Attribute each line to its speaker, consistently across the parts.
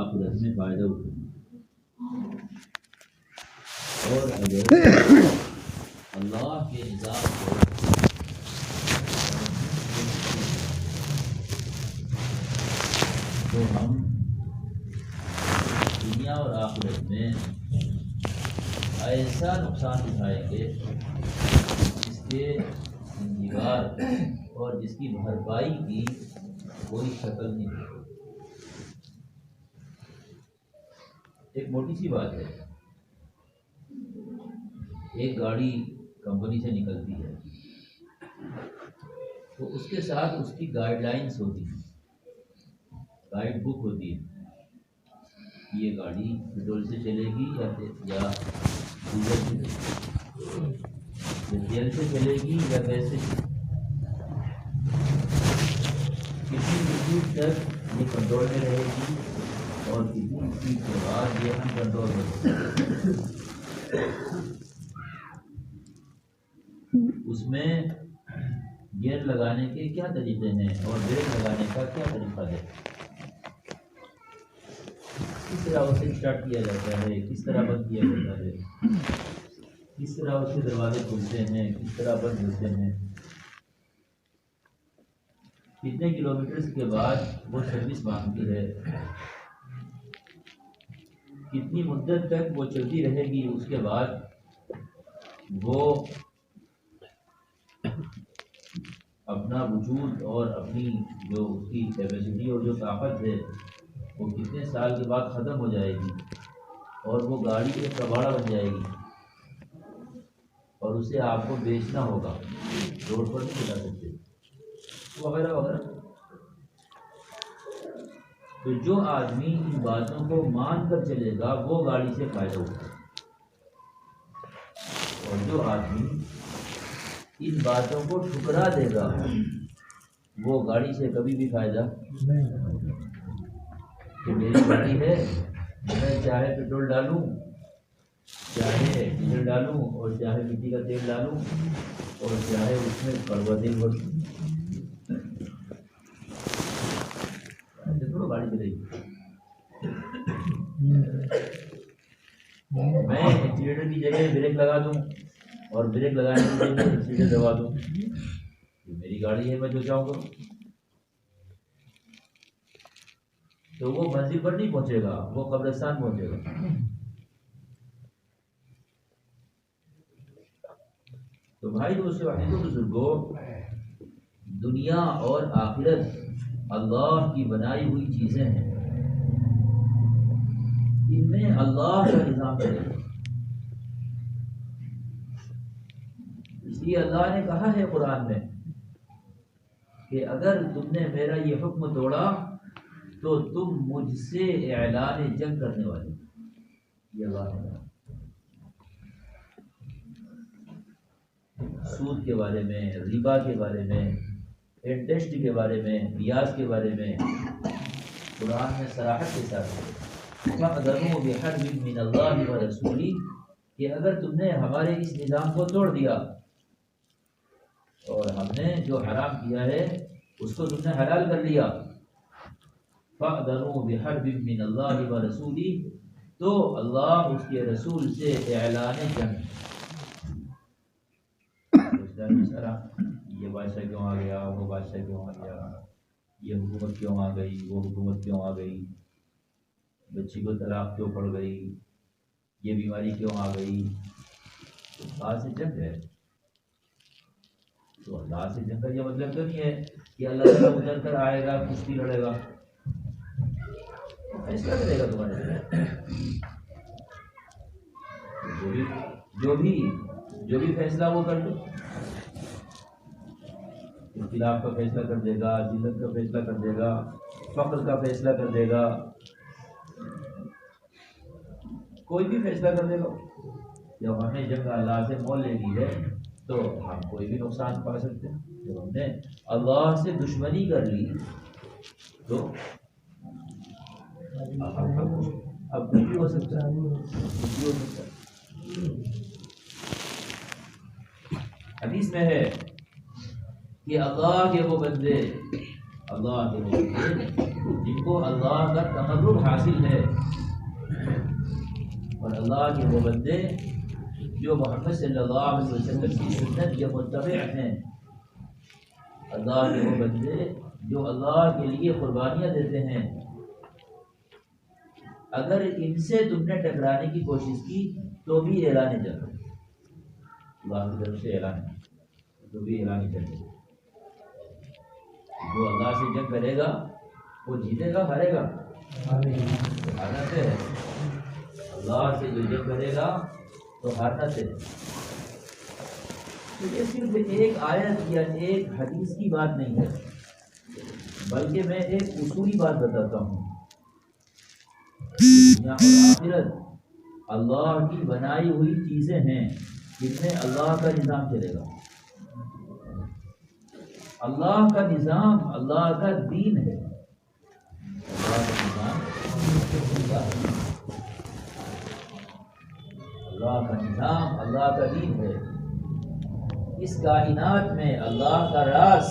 Speaker 1: آخرت میں فائدہ اٹھائیں اور اگر اللہ کے نظام کو تو ہم دنیا اور آخرت میں ایسا نقصان اٹھائیں گے جس کے دیوار اور جس کی بھرپائی کی کوئی شکل نہیں ہے۔ ایک موٹی سی بات ہے، ایک گاڑی کمپنی سے نکلتی ہے تو اس کے ساتھ اس کی گائیڈ لائنس ہوتی ہیں، گائیڈ بک ہوتی ہے، یہ گاڑی پیٹرول سے چلے گی یا ڈیزل سے چلے گی، یا تیل سے چلے گی یا گیس سے چلے گی، کتنی اسپیڈ تک یہ کنٹرول میں رہے گی اور کتنی اسپیڈ کے بعد یہ ان کنٹرول میں رہے گی۔ اس میں گیئر لگانے کے کیا طریقے ہیں اور بریک لگانے کا کیا طریقہ ہے، کس طرح اسے اسٹارٹ کیا جاتا ہے، کس طرح بند کیا جاتا ہے، کس طرح اس کے دروازے کھلتے ہیں، کس طرح بند ہوتے ہیں، کتنے کلومیٹرز کے بعد وہ سروس مانگتی ہے، کتنی مدت تک وہ چلتی رہے گی، اس کے بعد وہ اپنا وجود اور اپنی جو اس کی کیپیسٹی اور جو طاقت ہے وہ کتنے سال کے بعد ختم ہو جائے گی اور وہ گاڑی ایک کباڑہ بن جائے گی اور اسے آپ کو بیچنا ہوگا، روڈ پر نہیں چلا سکتے وغیرہ وغیرہ۔ تو جو آدمی ان باتوں کو مان کر چلے گا وہ گاڑی سے فائدہ اٹھائے گا، اور جو آدمی ان باتوں کو ٹھکرا دے گا وہ گاڑی سے کبھی بھی فائدہ نہیں۔ کہ میری گاڑی ہے، میں چاہے پیٹرول ڈالوں، چاہے ڈیزل ڈالوں، اور چاہے مٹی کا تیل ڈالوں، اور چاہے اس میں کڑوا تیل بھروں، ایسے تھوڑا گاڑی چلے گی۔ میں ایکسیلیٹر کی جگہ بریک لگا دوں اور بریک لگانے کی جگہ ایکسیلیٹر دبا دوں، یہ میری گاڑی ہے، میں جو چاہوں کروں، تو وہ منزل پر نہیں پہنچے گا، وہ قبرستان پہنچے گا۔ تو بھائی دوستو عزیزو بزرگو، دنیا اور آخرت اللہ کی بنائی ہوئی چیزیں ہیں، ان میں اللہ کا نظام چلے گا۔ اس لیے اللہ نے کہا ہے قرآن میں کہ اگر تم نے میرا یہ حکم توڑا تو تم مجھ سے اعلان جنگ کرنے والے، یہ اللہ نے کہا۔ سود کے بارے میں، ربا کے بارے میں، انٹرسٹ کے بارے میں، بیاج کے بارے میں قرآن میں صراحت کے ساتھ فَأْذَنُوا بِحَرْبٍ مِّنَ اللَّهِ وَرَسُولِهِ کہ اگر تم نے ہمارے اس نظام کو توڑ دیا اور ہم نے جو حرام کیا ہے اس کو تم نے حلال کر لیا، فَأْذَنُوا بِحَرْبٍ مِّنَ اللَّهِ وَرَسُولِهِ تو اللہ اس کے رسول سے اعلان جنگ۔ یہ بادشاہ کیوں آ گیا، وہ بادشاہ کیوں آ گیا، یہ حکومت کیوں آ گئی، وہ حکومت کیوں آ گئی، بچی کو طلاق کیوں پڑ گئی، یہ بیماری کیوں آ گئی، تو اللہ سے جنگ ہے۔ تو اللہ سے جنگ کا یہ مطلب تو نہیں ہے کہ اللہ تعالیٰ اتر کر آئے گا، کشتی لڑے گا، فیصلہ کرے گا تمہارے لیے۔ جو بھی فیصلہ وہ کر دے، اختلاف کا فیصلہ کر دے گا، ذلت کا فیصلہ کر دے گا، فقر کا فیصلہ کر دے گا، کوئی بھی فیصلہ کر دے گا۔ جب ہم نے جنگ اللہ سے مول لینی ہے تو ہم کوئی بھی نقصان پا سکتے ہیں۔ جب ہم نے اللہ سے دشمنی کر لی تو اب کچھ بھی ہو سکتا ہے۔ حدیث میں ہے کہ اللہ کے وہ بندے اللہ کے بندے جن کو اللہ کا تقرب حاصل ہے، اور اللہ کے وہ بندے جو محمد صلی اللہ علیہ وسلم کی سنت کے متبع ہیں، اللہ کے وہ بندے جو اللہ کے لیے قربانیاں دیتے ہیں، اگر ان سے تم نے ٹکرانے کی کوشش کی تو بھی اعلان جنگ، اللہ کی طرف سے اعلان تو بھی اعلان جنگ۔ جو اللہ سے جنگ کرے گا وہ جیتے گا ہارے گا؟ ہارنا سے ہے۔ اللہ سے جو جنگ کرے گا تو ہارنا سے ہے۔ تو یہ صرف ایک آیت یا ایک حدیث کی بات نہیں ہے، بلکہ میں ایک اصولی بات بتاتا ہوں۔ دنیا اور آخرت اللہ کی بنائی ہوئی چیزیں ہیں جن میں اللہ کا نظام چلے گا۔ اللہ کا نظام اللہ کا دین ہے۔ اللہ کا نظام اللہ کا نظام اللہ کا دین ہے۔ اس کائنات میں اللہ کا راز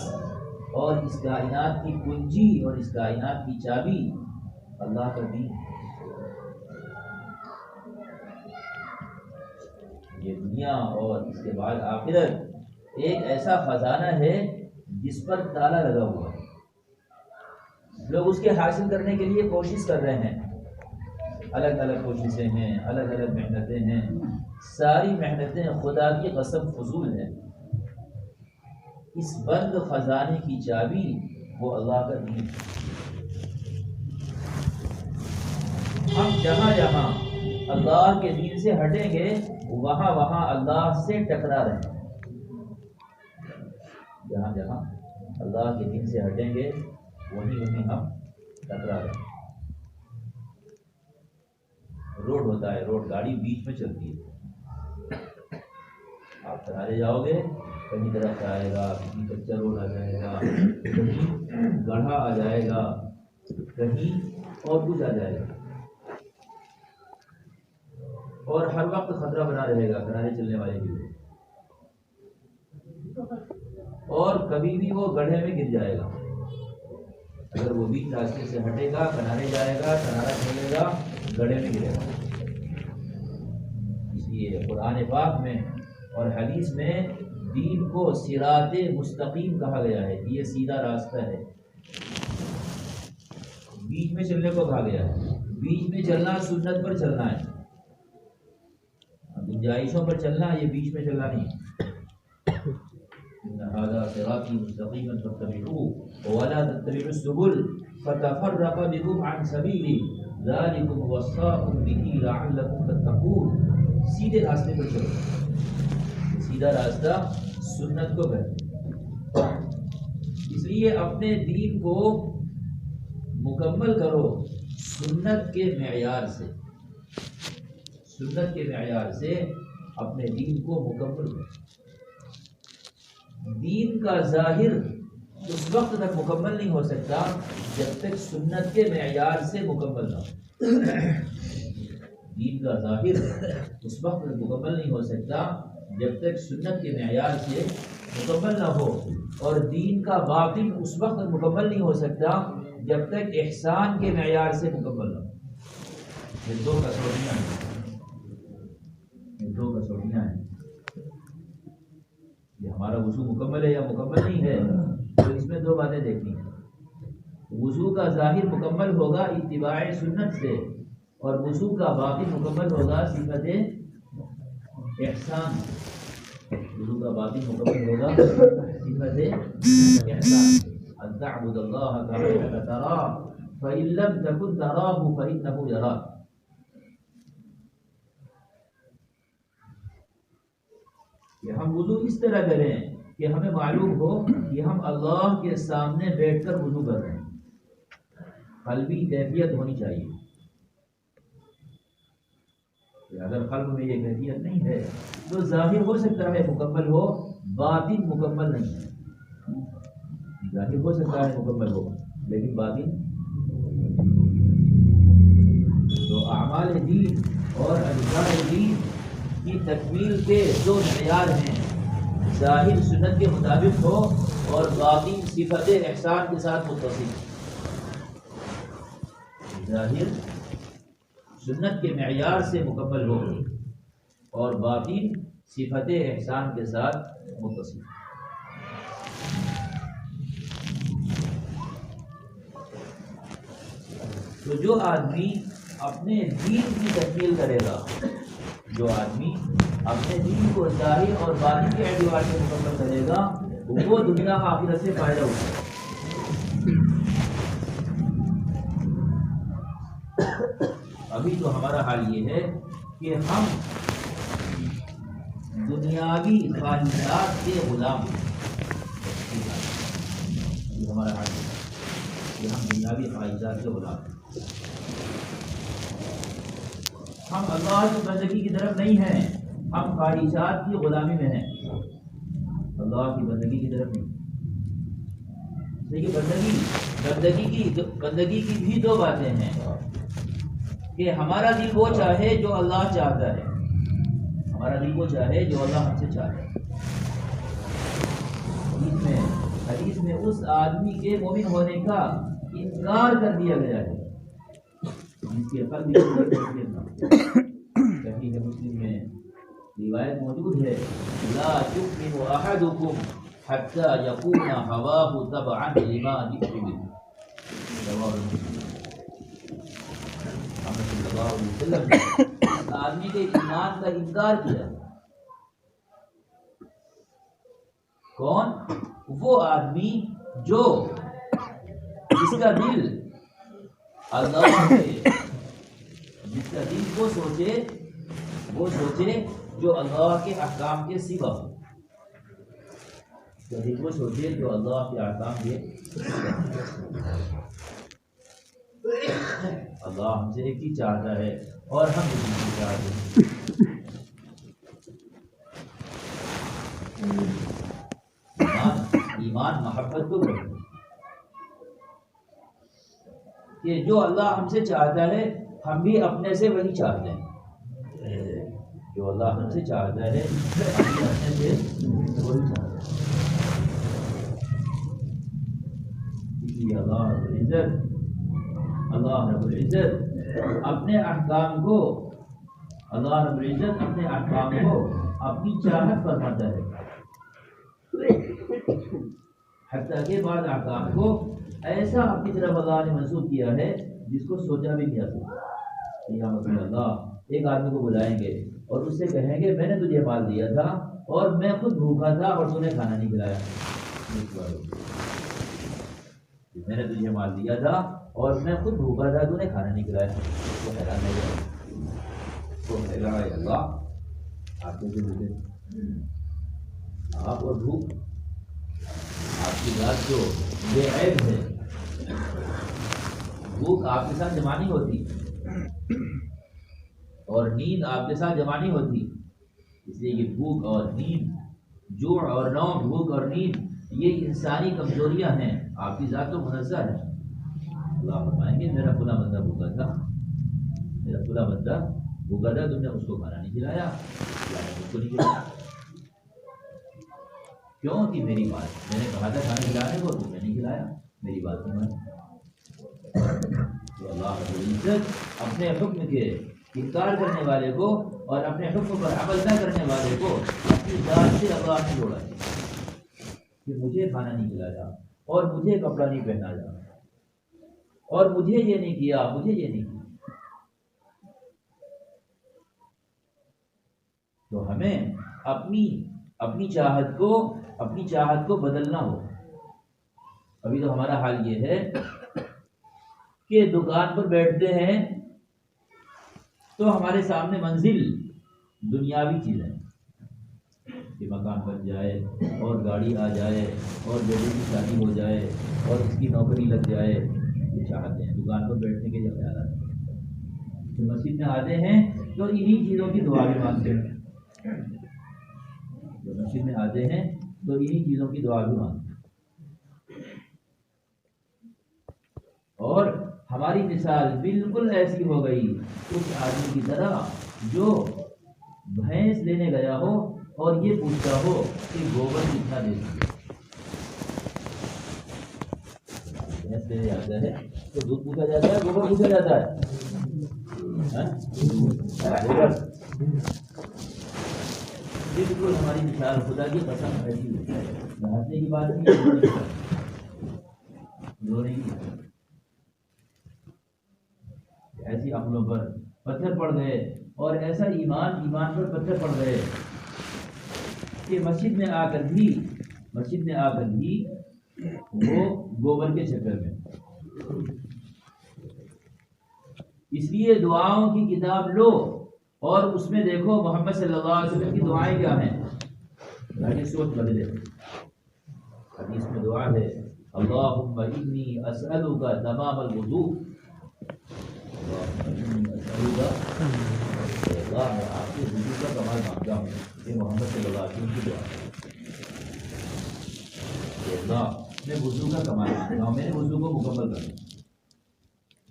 Speaker 1: اور اس کائنات کی کنجی اور اس کائنات کی چابی اللہ کا دین ہے۔ یہ دنیا اور اس کے بعد آخرت ایک ایسا خزانہ ہے جس پر تالا لگا ہوا ہے۔ لوگ اس کے حاصل کرنے کے لیے کوشش کر رہے ہیں، الگ الگ کوششیں ہیں، الگ الگ محنتیں ہیں، ساری محنتیں خدا کی قسم فضول ہیں۔ اس بند خزانے کی چابی وہ اللہ کا دین ہے۔ ہم جہاں جہاں اللہ کے دین سے ہٹیں گے وہاں وہاں اللہ سے ٹکرا رہے ہیں۔ جہاں جہاں اللہ کے دین سے ہٹیں گے وہیں وہیں ہم ٹکرا رہے ہیں۔ روڈ ہوتا ہے، روڈ گاڑی بیچ میں چلتی ہے، آپ کنارے جاؤ گے کہیں درخت آئے گا، کہیں کچا روڈ آ جائے گا، کہیں گڑھا آ جائے گا، کہیں اور کچھ آ جائے گا، اور ہر وقت خطرہ بنا رہے گا کنارے چلنے والے کے لیے، اور کبھی بھی وہ گڑھے میں گر جائے گا۔ اگر وہ بیچ راستے سے ہٹے گا، کنارے جائے گا، کنارہ چھوڑے گا، گڑھے میں گرے گا۔ اس لیے قرآن پاک میں اور حدیث میں دین کو صراط مستقیم کہا گیا ہے کہ یہ سیدھا راستہ ہے۔ بیچ میں چلنے کو کہا گیا ہے۔ بیچ میں چلنا سنت پر چلنا ہے، گنجائشوں پر چلنا، یہ بیچ میں چلنا نہیں۔ هذا صراطي مستقيما فاتبعوه ولا تتبعوا السبل فتفرق بكم عن سبيله ذلكم وصاكم به لعلكم تتقون۔ سیدھے راستے پر چلو، سیدھا راستہ سنت کو کہتے ہیں۔ اس لیے اپنے دین کو مکمل کرو سنت کے معیار سے، سنت کے معیار سے اپنے دین کو مکمل کرو۔ دین کا ظاہر اس وقت تک مکمل نہیں ہو سکتا جب تک سنت کے معیار سے مکمل نہ ہو۔ دین کا ظاہر اس وقت تک مکمل نہیں ہو سکتا جب تک سنت کے معیار سے مکمل نہ ہو، اور دین کا باطن اس وقت تک مکمل نہیں ہو سکتا جب تک احسان کے معیار سے مکمل نہ ہو۔ یہ دو کسوٹیاں ہیں، یہ دو کسوٹیاں ہیں۔ یہ ہمارا وضو مکمل ہے یا مکمل نہیں ہے، تو اس میں دو باتیں دیکھنی ہیں۔ وضو کا ظاہر مکمل ہوگا اتباع سنت سے، اور وضو کا باطن مکمل ہوگا صفت احسان۔ وضو کا باطن مکمل ہوگا صفت احسان۔ ان تعبد اللہ کانک تراہ فإن لم تکن تراہ فإنہ یراک۔ کہ ہم وضو اس طرح کریں کہ ہمیں معلوم ہو کہ ہم اللہ کے سامنے بیٹھ کر وضو کر رہے ہیں۔ قلبی کیفیت ہونی چاہیے۔ کہ اگر قلب میں یہ کیفیت نہیں ہے تو ظاہر ہو سکتا ہے مکمل ہو، باطن مکمل نہیں ہے۔ ظاہر ہو سکتا ہے مکمل ہو لیکن باطن۔ تو اعمال دین اور اجزاء دین کی تکمیل کے دو معیار ہیں، ظاہر سنت کے مطابق ہو اور باطن صفت احسان کے ساتھ متصل. ظاہر سنت کے معیار سے مکمل ہو اور باطن صفت احسان کے ساتھ متصل. تو جو آدمی اپنے دین کی تکمیل کرے گا، جو آدمی اپنے دین کو ظاہر اور باطن کے اعتبار سے مکمل کرے گا، وہ دنیا آخرت سے فائدہ اٹھائے گا. ابھی تو ہمارا حال یہ ہے کہ ہم دنیاوی خواہشات کے غلام ہیں. ہمارا حال ہے کہ ہم دنیاوی خواہشات کے غلام ہیں. ہم اللہ کی بندگی کی طرف نہیں ہیں، ہم خواہشات کی غلامی میں ہیں، اللہ کی بندگی کی طرف نہیں. دیکھیے بندگی کی بھی دو باتیں ہیں کہ ہمارا دل وہ چاہے جو اللہ چاہتا ہے، ہمارا دل وہ چاہے جو اللہ ہم سے چاہتا ہے. حدیث میں اس آدمی کے مومن ہونے کا انکار کر دیا گیا ہے جس کے قلب میں صحیح مسلم میں روایت موجود ہے، لا یؤمن احدکم حتی یکون ہواہ تبعا لما جئت به. رواه مسلم. محمد صلی اللہ علیہ وسلم نے آدمی کے ایمان کا انکار کیا. کون؟ وہ آدمی جو جس کا دل اللہ سے، جس کا دل وہ سوچے جو اللہ کے احکام کے سوا ہو. دل وہ سوچے جو اللہ کے احکام کے اللہ ہم سے ایک چیز چاہتا ہے اور ہم دوسری چیز چاہتے ہیں. ایمان محبت کو بڑھے کہ جو اللہ ہم سے چاہتا ہے ہم بھی اپنے سے وہی چاہتے ہیں. جو اللہ ہم سے چاہتا ہے ہم بھی اپنے سے وہی چاہتے ہیں. اللہ رب العزت اپنے احکام کو اپنی چاہت فرماتا ہے، حتیٰ کہ بعض احکام کو ایسا اپنی طرف اللہ نے منسوخ کیا ہے جس کو سوچا بھی نہیں جا سکتا. اللہ ایک آدمی کو بلائیں گے اور اس سے کہیں گے میں نے تجھے مال دیا تھا اور میں خود بھوکا تھا اور تو نے کھانا نہیں کھلایا. میں نے تجھے مال دیا تھا اور میں خود بھوکا تھا تو نے کھانا نہیں کھلایا. وہ حیران ہے تو اللہ آپ کیسے بولے؟ آپ اور بھوک آپ کی ذات جو بے عیب ہے، بھوک آپ کے ساتھ جمع نہیں ہوتی اور نیند آپ کے ساتھ جمع نہیں ہوتی. اس لیے کہ بھوک اور نیند، جوع اور نوم، بھوک اور نیند یہ انسانی کمزوریاں ہیں. آپ کی ذات تو منزہ ہے. اللہ فرمائیں گے میرا فلاں بندہ بھوکا تھا، تم نے اس کو کھانا نہیں کھلایا، اس کو نہیں کھلایا. کیوں؟ کہ میری بات، میں نے کہا تھا کھانا کھلانے کو، تم نے نہیں کھلایا، میری بات نہیں مانی. تو اللہ رب العزت اپنے حکم کے انکار کرنے والے کو اور اپنے حکم پر عمل نہ کرنے والے کو اپنی ذات سے اللہ نے جوڑا ہے کہ مجھے کھانا نہیں کھلایا اور مجھے کپڑا نہیں پہنا جا اور مجھے یہ نہیں کیا، مجھے یہ نہیں کیا. تو ہمیں اپنی چاہت کو بدلنا ہو. ابھی تو ہمارا حال یہ ہے کہ دکان پر بیٹھتے ہیں تو ہمارے سامنے منزل دنیاوی چیزیں کہ مکان بن جائے اور گاڑی آ جائے اور بیٹے کی شادی ہو جائے اور اس کی نوکری لگ جائے، یہ چاہتے ہیں. دکان پر بیٹھنے کے یہ خیالات ہیں. تو مسجد میں آتے ہیں تو انہی چیزوں کی دعا بھی مانگتے ہیں. جو مسجد میں آتے ہیں تو انہی چیزوں کی دعا بھی مانگتے ہیں. اور ہماری مثال بالکل ایسی ہو گئی اس آدمی کی طرح جو بھینس لینے گیا ہو اور یہ پوچھتا ہو کہ گوبر کتنا دے سکے. بھینس لینے جاتا ہے تو دودھ پوچھا جاتا ہے، گوبر پوچھا جاتا ہے؟ گوبر۔ بالکل ہماری مثال خدا کی قسم ایسی ہوتی ہے، ہنسنے کی بات نہیں، رونے کی ایسی عقلوں پر پتھر پڑ گئے، اور ایسا ایمان پر پتھر پڑ گئے کہ مسجد میں آ کر بھی وہ گوبر کے چکر میں۔ اس لیے دعاؤں کی کتاب لو اور اس میں دیکھو محمد صلی اللہ علیہ وسلم کی دعائیں کیا ہیں، تاکہ سوچ بدلے۔ حدیث میں دعا ہے، اللہم انی اسألک تمام الوضوء، اللہ میں آپ سے وضو کا کمال مانگتا ہوں۔ یہ محمد صلی اللہ علیہ وسلم کی دعا ہے کہ اللہ میں وضو کا کمال مانگتا ہوں، میرے وضو کو مکمل کرنا۔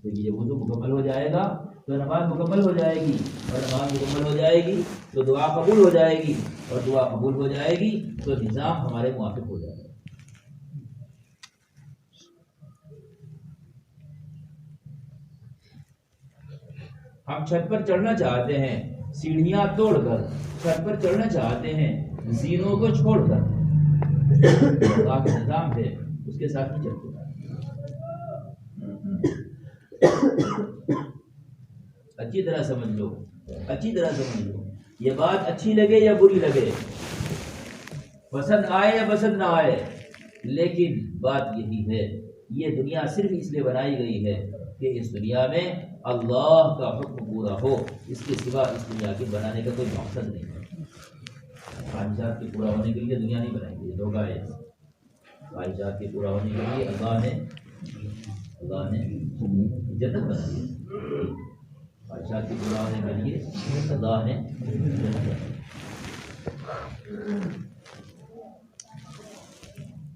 Speaker 1: دیکھیے جب وضو مکمل ہو جائے گا تو نماز مکمل ہو جائے گی، اور نماز مکمل ہو جائے گی تو دعا قبول ہو جائے گی، اور دعا قبول ہو جائے گی تو نظام ہمارے موافق ہو جائے گا۔ ہم چھت پر چڑھنا چاہتے ہیں، سیڑھیاں توڑ کر چھت پر چڑھنا چاہتے ہیں، زینوں کو چھوڑ کر۔ اللہ کا نظام ہے، اس کے ساتھ نہیں چلتے۔ اچھی طرح سمجھ لو، یہ بات اچھی لگے یا بری لگے، پسند آئے یا پسند نہ آئے، لیکن بات یہی ہے، یہ دنیا صرف اس لیے بنائی گئی ہے کہ اس دنیا میں اللہ کا حکم پورا ہو، اس کے سوا اس دنیا کے بنانے کا کوئی مقصد نہیں ہے۔ خواہشات کے پورا ہونے کے لیے دنیا نہیں بنائی گئی، دھوکہ ہے۔ خواہشات کے پورا ہونے کے لیے اللہ نے جنت بنائی ہے۔ خواہشات کے پورا ہونے کے لیے اللہ نے جنت بنائی۔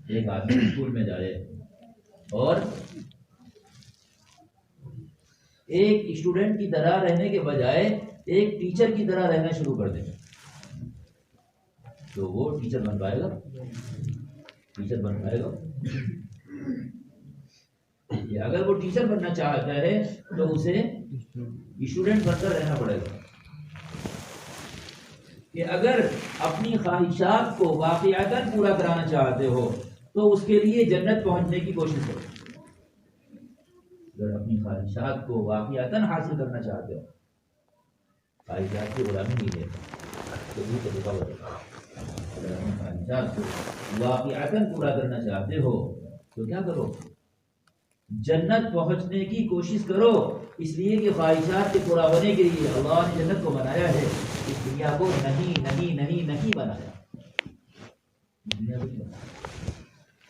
Speaker 1: ایک آدمی اسکول میں جائے اور ایک اسٹوڈنٹ کی طرح رہنے کے بجائے ایک ٹیچر کی طرح رہنا شروع کر دے، تو وہ ٹیچر بن پائے گا؟ اگر وہ ٹیچر بننا چاہتا ہے تو اسے اسٹوڈنٹ بن کر رہنا پڑے گا۔ کہ اگر اپنی خواہشات کو واقعتاً پورا کرانا چاہتے ہو تو اس کے لیے جنت پہنچنے کی کوشش کرو۔ اگر اپنی خواہشات کو واقعتاً حاصل کرنا چاہتے ہو، خواہشات کی غلامی نہیں ہے تو یہ طریقہ بتاؤ۔ اگر اپنی خواہشات کو واقعتاً پورا کرنا چاہتے ہو تو کیا کرو؟ جنت پہنچنے کی کوشش کرو، اس لیے کہ خواہشات کے پورا ہونے کے لیے اللہ نے جنت کو بنایا ہے، اس دنیا کو نہیں بنایا۔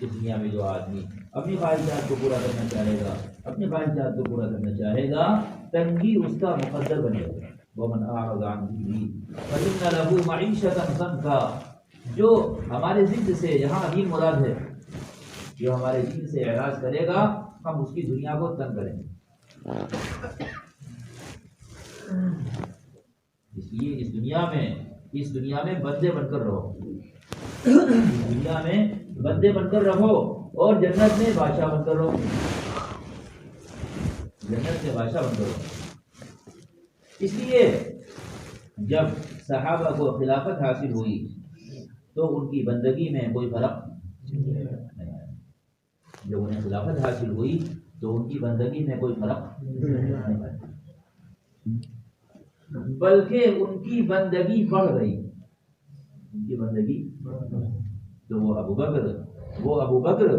Speaker 1: اس دنیا میں جو آدمی اپنی خواہشات کو پورا کرنا چاہے گا، تنگی اس کا مقدر بنے گا۔ وَمَنْ أَعْرَضَ عَنْ ذِكْرِي فَإِنَّ لَهُ مَعِيشَةً ضَنْكًا۔ جو ہمارے ضد سے، یہاں دین مراد ہے، جو ہمارے دین سے اعراض کرے گا ہم اس کی دنیا کو تنگ کریں گے۔ اس لیے اس دنیا میں بندے بن کر رہو، اس دنیا میں بندے بن کر رہو، اور جنت میں بادشاہ بن کر رہو، اس لیے جب صحابہ کو خلافت حاصل ہوئی تو ان کی بندگی میں کوئی فرق نہیں آیا۔ جب انہیں خلافت حاصل ہوئی تو ان کی بندگی میں کوئی فرق نہیں آیا، بلکہ ان کی بندگی بڑھ گئی۔ تو وہ ابو بکر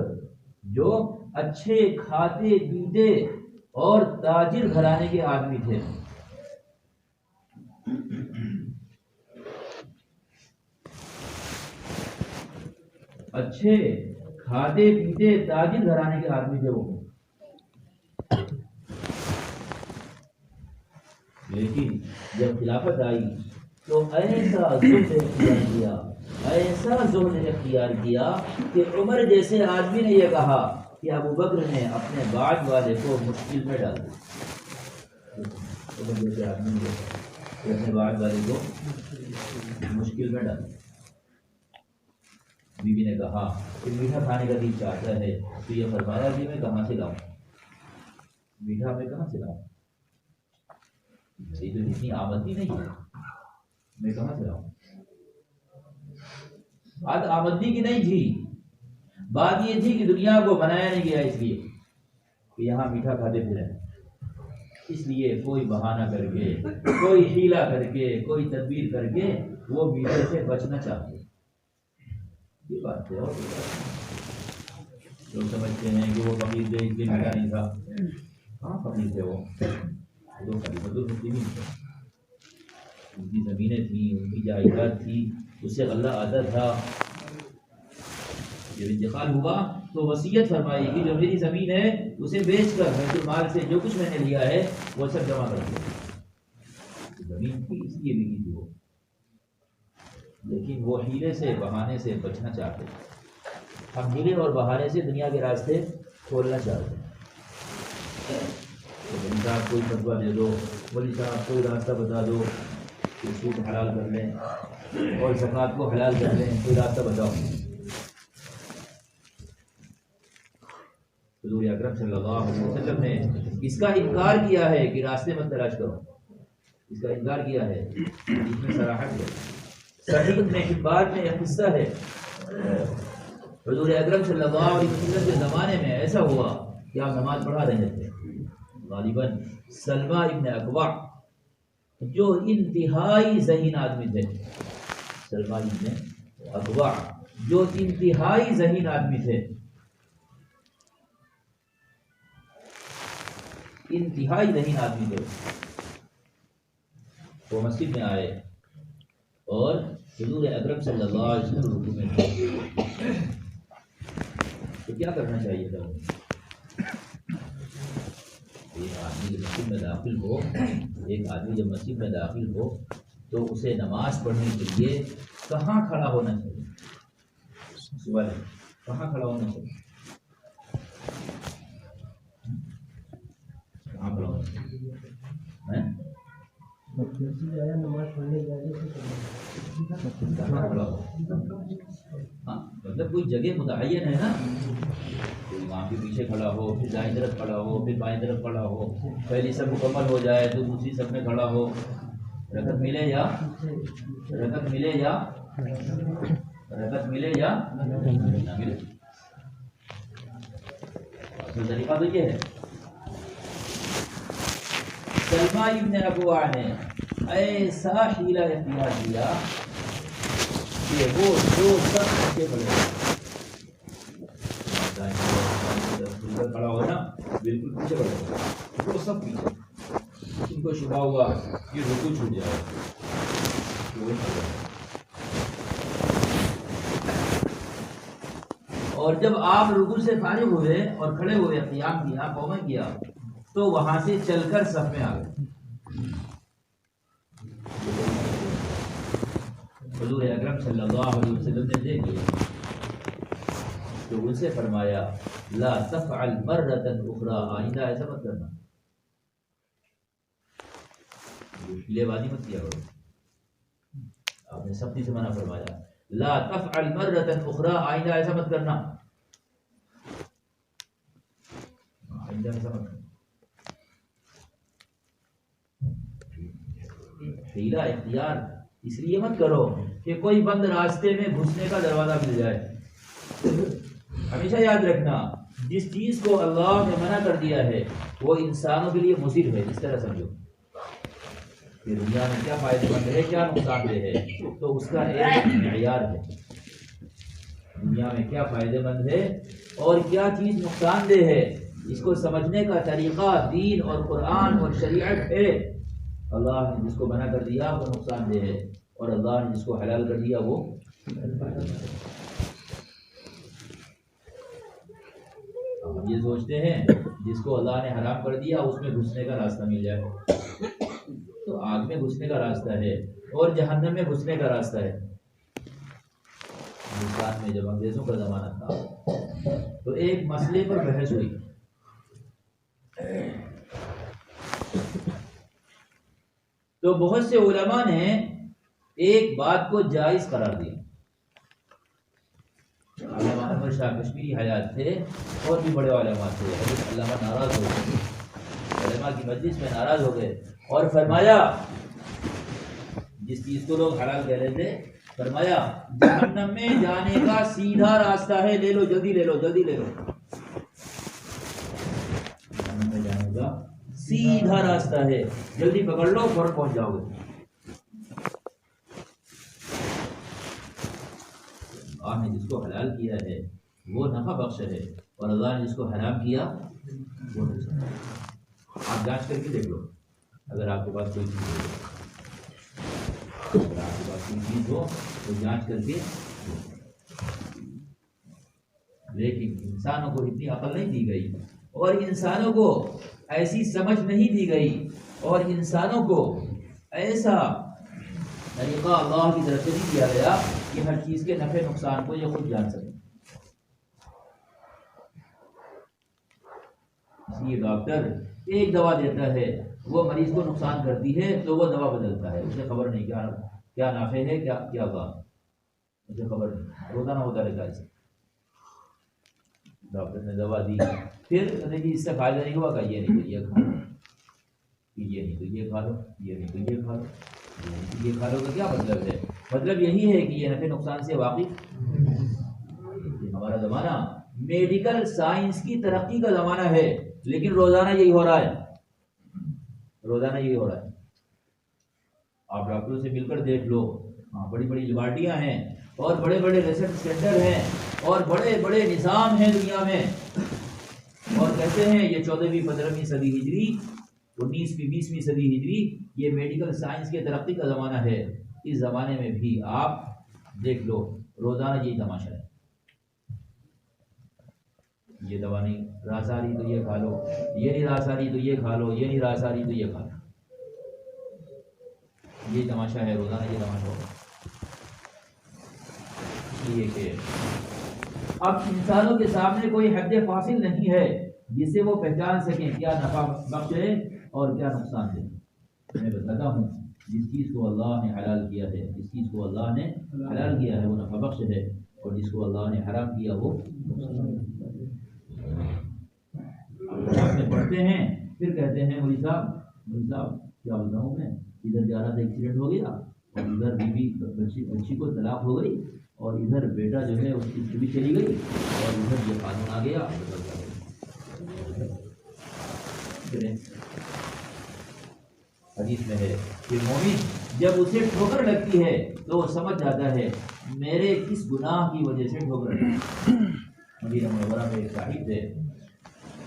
Speaker 1: جو اچھے کھاتے پیتے اور تاجر گھرانے کے آدمی تھے، وہ لیکن جب خلافت آئی تو ایسا زہد اختیار کیا کہ عمر جیسے آدمی نے یہ کہا کہ ابو بکر نے اپنے بعد والے کو مشکل میں ڈال دیا۔ عمر جیسے آدمی نے اپنے بعد والے کو مشکل میں ڈال دیا۔ بیوی نے کہا کہ میٹھا کھانے کا دل چاہتا ہے، تو یہ فرمایا کہ میں کہاں سے لاؤں میٹھا، میں کہاں سے لاؤں، میری تو اتنی آمدنی نہیں ہے، میں کہاں سے لاؤں. بات آمدنی کی نہیں تھی، بات یہ تھی کہ دنیا کو بنایا نہیں گیا اس لیے کہ یہاں میٹھا کھاتے پھریں. اس لیے کوئی بہانہ کر کے، کوئی حیلہ کر کے، کوئی تدبیر کر کے وہ میٹھے سے بچنا چاہتے. یہ بات ہے. اور لوگ سمجھتے ہیں کہ وہ فقیر تھے اس لیے میٹھا نہیں تھا. ہاں فقیر تھے، وہ خلیفۃ المسلمین تھے، ان کی زمینیں تھیں، ان کی جائیداد تھی، اس سے غلہ آتا تھا. جب انتقال ہوا تو وصیت فرمائی کہ جو میری زمین ہے اسے بیچ کر بیت المال سے جو کچھ میں نے لیا ہے وہ سب جمع کر دیا. زمین تھی اس لیے بھی تھی وہ، لیکن وہ ہیلے سے بہانے سے بچنا چاہتے. ہم ہیلے اور بہانے سے دنیا کے راستے کھولنا چاہتے ہیں. ولی صاحب کوئی فتویٰ دے دو، ولی صاحب کوئی راستہ بتا دو کہ سود حلال کر لیں اور زکوٰۃ کو حلال کر لیں، کوئی راستہ بتاؤ. حضور اکرم صلی اللہ علیہ وسلم نے اس کا انکار کیا ہے کہ راستے مت تلاش کرو، اس کا انکار کیا ہے. اس میں صراحت ہے. صحیح ابن حبان میں ایک قصہ ہے، حضور اکرم صلی اللہ علیہ وسلم کے زمانے میں ایسا ہوا کہ آپ نماز پڑھا رہے تھے. غالباً سلمہ ابن اکوع جو انتہائی ذہین آدمی تھے، سلمہ ابن اکوع جو انتہائی ذہین آدمی تھے، انتہائی ذہین آدمی تھے، وہ مسجد میں آئے اور حضور اکرم صلی اللہ علیہ وسلم رکوع میں تھے. تو کیا کرنا چاہیے تھا؟ ایک آدمی جب مسجد میں داخل ہو، ایک آدمی جب مسجد میں داخل ہو تو اسے نماز پڑھنے کے لیے کہاں کھڑا ہونا چاہیے؟ سوال ہے، کہاں کھڑا ہونا چاہیے؟ کہاں کھڑا ہونا چاہیے؟
Speaker 2: نماز پڑھنے
Speaker 1: مطلب کوئی جگہ متعین ہے نا، کوئی وہاں کے پیچھے کھڑا ہو، پھر دائیں طرف کھڑا ہو، پھر بائیں طرف کھڑا ہو، پہلی سب مکمل ہو جائے تو دوسری سب میں کھڑا ہو. رکعت ملے یا رکعت ملے یا رکعت ملے یا نہ ملے. اصل طریقہ تو یہ ہے. سلمہ ابن اکوع نے ایسا حیلہ اختیار کیا کہ وہ جو سب پیچھے کھڑے کھڑا ہو نا، بالکل پیچھے کھڑے وہ سب پیچھے. ان کو شبہ ہوا کہ رکوع چھوٹ جائے، اور جب آپ رکوع سے فارغ ہوئے اور کھڑے ہوئے، قیام کیا، قومہ کیا، تو وہاں سے چل کر صف میں آ گئے. حضور اکرم صلی اللہ علیہ وسلم نے دیکھ لیا تو ان سے فرمایا لا تفعل مرۃ اخرى، آئندہ ایسا مت کرنا، لے بازی مت کیا کرو. آپ نے سختی سے منع فرمایا، لا تفعل مرۃ اخرى، آئندہ ایسا مت کرنا، آئندہ ایسا مت کرنا. حیلہ اختیار اس لیے مت کرو کہ کوئی بند راستے میں گھسنے کا دروازہ مل جائے. ہمیشہ یاد رکھنا، جس چیز کو اللہ نے منع کر دیا ہے وہ انسانوں کے لیے مضر ہے. اس طرح سمجھو کہ دنیا میں کیا فائدہ مند ہے، کیا نقصان دہ ہے، تو اس کا ایک معیار ہے. دنیا میں کیا فائدہ مند ہے اور کیا چیز نقصان دہ ہے، اس کو سمجھنے کا طریقہ دین اور قرآن اور شریعت ہے. اللہ نے جس کو منع کر دیا وہ نقصان دہ ہے، اور اللہ نے جس کو حلال کر دیا وہ. ہم یہ سوچتے ہیں جس کو اللہ نے حرام کر دیا اس میں گھسنے کا راستہ مل جائے، تو آگ میں گھسنے کا راستہ ہے اور جہنم میں گھسنے کا راستہ ہے. ہندوستان میں جب انگریزوں کا زمانہ تھا تو ایک مسئلے پر بحث ہوئی. تو بہت سے علماء نے ایک بات کو جائز قرار دیا علامہ احمد شاہ کشمیری حیات تھے اور بھی بڑے علماء تھے. حضرت علامہ ناراض ہو گئے, علماء کی مجلس میں ناراض ہو گئے اور فرمایا, جس چیز کو لوگ حلال کہہ رہے تھے, فرمایا جہنم میں جانے کا سیدھا راستہ ہے, لے لو جلدی لے لو جلدی لے لو. جہنم میں جانے کا سیدھا راستہ ہے, جلدی پکڑ لو فوراً پہنچ جاؤ گے. اللہ نے جس کو حلال کیا ہے وہ نفع بخش ہے, اور اللہ نے جس کو حرام کیا وہ نقصان. آپ جانچ کر کے دیکھ لو, اگر آپ کے پاس کوئی چیز ہو, اگر آپ کے پاس کوئی چیز ہو تو جانچ کر کے. لیکن انسانوں کو اتنی عقل نہیں دی گئی, اور انسانوں کو ایسی سمجھ نہیں دی گئی, اور انسانوں کو ایسا طریقہ اللہ کی طرف سے نہیں دیا گیا کہ ہر چیز کے نفع نقصان کو یہ خود جان سکے. اس لیے ڈاکٹر ایک دوا دیتا ہے, وہ مریض کو نقصان کرتی ہے تو وہ دوا بدلتا ہے, اسے خبر نہیں کیا نافع ہے کیا بات, اسے خبر نہیں, روزانہ ہوتا رہتا ہے. اسے ڈاکٹر نے دوا دی, پھر جی اس سے فائدہ نہیں ہوا, کہ یہ نہیں تو یہ کھا لو, یہ نہیں تو یہ کھا لو, یہ نہیں تو یہ کھا لو, یہ کھا لو. کا کیا مطلب ہے؟ مطلب یہی ہے کہ یہ نفع نقصان سے واقف. ہمارا زمانہ میڈیکل سائنس کی ترقی کا زمانہ ہے, لیکن روزانہ یہی ہو رہا ہے, روزانہ یہی ہو رہا ہے. آپ ڈاکٹروں سے مل کر دیکھ لو, ہاں بڑی بڑی لیبارٹریاں ہیں, اور بڑے بڑے ریسرچ سینٹر ہیں, اور بڑے بڑے نظام ہیں دنیا میں, اور کہتے ہیں یہ 14ویں 15ویں صدی ہجری, 19ویں 20ویں صدی ہجری, یہ میڈیکل سائنس کے ترقی کا زمانہ ہے. اس زمانے میں بھی آپ دیکھ لو روزانہ یہی تماشا ہے. یہ دوا نہیں راس آ رہی تو یہ کھا لو, یہ نہیں راس آ رہی تو یہ کھا لو, یہ نہیں راس آ رہی تو یہ کھا لو. یہ تماشا ہے روزانہ, یہ تماشا ہوگا. اس لیے کہ اب انسانوں کے سامنے کوئی حد فاصل نہیں ہے جسے وہ پہچان سکیں کیا نفع بخش ہے اور کیا نقصان ہے. میں بتاتا ہوں, جس چیز کو اللہ نے حلال کیا ہے, جس چیز کو اللہ نے حلال کیا ہے وہ نفع بخش ہے, اور جس کو اللہ نے حرام کیا وہ نقصان ہے. میں پڑھتے ہیں, پھر کہتے ہیں مولوی صاحب کیا بتاؤں میں, ادھر جا رہا تھا ایکسیڈنٹ ہو گیا, اور ادھر بیوی بچی کو طلاق ہو گئی, اور ادھر بیٹا جو ہے اس کی بھی چلی گئی, اور ادھر یہ قانون آ گیا. حدیث میں ہے کہ مومن جب اسے ٹھوکر لگتی ہے تو وہ سمجھ جاتا ہے میرے کس گناہ کی وجہ سے ٹھوکر لگی. مدینہ منورہ میں ایک صاحب تھے,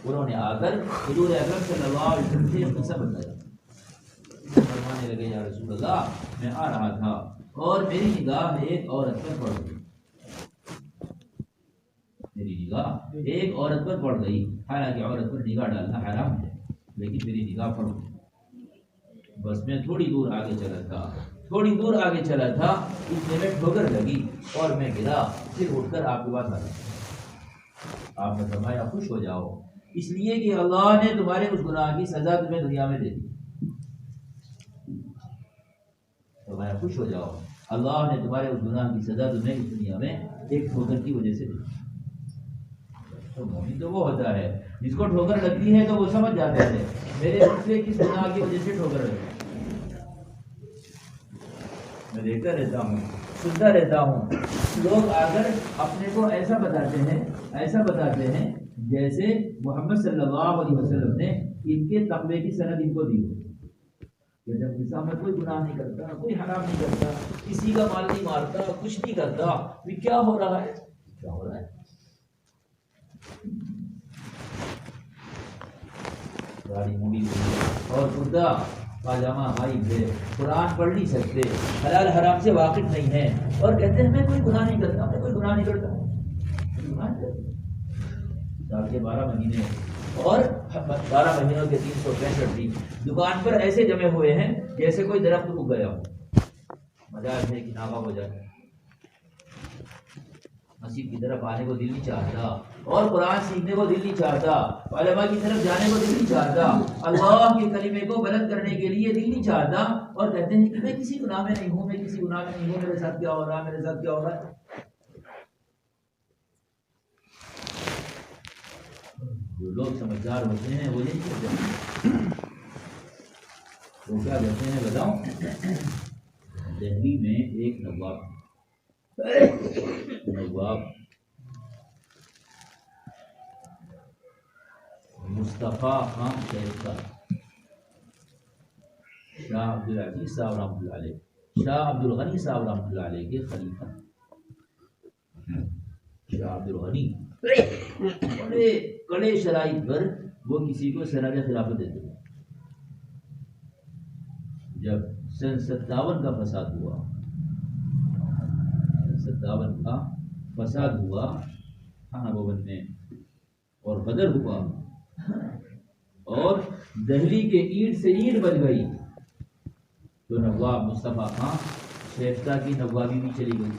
Speaker 1: انہوں نے آ کر حضور اکرم صلی اللہ علیہ وسلم سے ایک قصہ بتایا. فرمانے لگے یا رسول اللہ, میں آ رہا تھا اور میری نگاہ ایک عورت پر پڑ گئی, میری نگاہ ایک عورت پر پڑ گئی, حالانکہ عورت پر نگاہ ڈالنا حرام ہے, لیکن میری نگاہ پڑ گئی. بس میں تھوڑی دور آگے چلا تھا, اتنے میں ٹھوکر لگی اور میں گرا, پھر اٹھ کر آپ کے پاس آ گیا. آپ نے فرمایا خوش ہو جاؤ, اس لیے کہ اللہ نے تمہارے اس گناہ کی سزا تمہیں دنیا میں دے دی. فرمایا خوش ہو جاؤ, اللہ نے تمہارے اس گناہ کی سزا تمہیں اس دنیا میں ایک ٹھوکر کی وجہ سے دی. تو مومن تو وہ ہوتا ہے جس کو ٹھوکر لگتی ہے تو وہ سمجھ جاتا ہے میرے دوسرے کس گناہ کی وجہ سے ٹھوکر لگتی. میں دیکھتا رہتا ہوں, سنتا رہتا ہوں, لوگ آ کر اپنے کو ایسا بتاتے ہیں جیسے محمد صلی اللہ علیہ وسلم نے ان کے تقوی کی سند ان کو دی ہو. کہ جب انسان میں کوئی گناہ نہیں کرتا, کوئی حرام نہیں کرتا, کسی کا مال نہیں مارتا, کچھ نہیں کرتا, پھر کیا ہو رہا ہے, کیا ہو رہا ہے. گاڑی موڑی اور کرتا پاجامہ بھائی ہے, قرآن پڑھ نہیں سکتے, حلال حرام سے واقف نہیں ہے, اور کہتے ہیں میں کوئی گناہ نہیں کرتا, میں کوئی گناہ نہیں کرتا. سال کے 12 مہینے اور 12 مہینوں کے 365 دن دکان پر ایسے جمے ہوئے ہیں جیسے کوئی درخت اگ گیا ہو. مزاج ہے کہ ناغا ہو جائے, مسجد کی طرف آنے کو دل نہیں چاہتا, اور قرآن سیکھنے کو دل نہیں چاہتا, علماء کی طرف جانے کو دل نہیں چاہتا, اللہ کے کلمے کو بلند کرنے کے لیے دل نہیں چاہتا, اور کہتے ہیں کہ میں کسی گناہ میں نہیں ہوں, میرے ساتھ کیا ہو رہا ہے, میرے ساتھ کیا ہو رہا ہے. جو لوگ سمجھدار ہوتے ہیں وہ نہیں کرتے، وہ کیا کہتے ہیں بتاؤں؟ دہلی میں ایک نواب مصطفیٰ خان شیفتہ، شاہ عبدالعزیز صاحب رحمۃ اللہ علیہ، شاہ عبد الغنی صاحب رحمۃ اللہ علیہ کے خلیفہ، شاہ عبد الغنی بڑے کڑے شرائط پر وہ کسی کو سراج خلافت دیتے تھے۔ جب سن 57 کا فساد ہوا، 57 کا فساد ہوا خانہ بھون میں اور بدر ہوا اور دہلی کے اینٹ سے اینٹ بج گئی، تو نواب مصطفیٰ خان شیفتہ کی نوابی بھی چلی گئی۔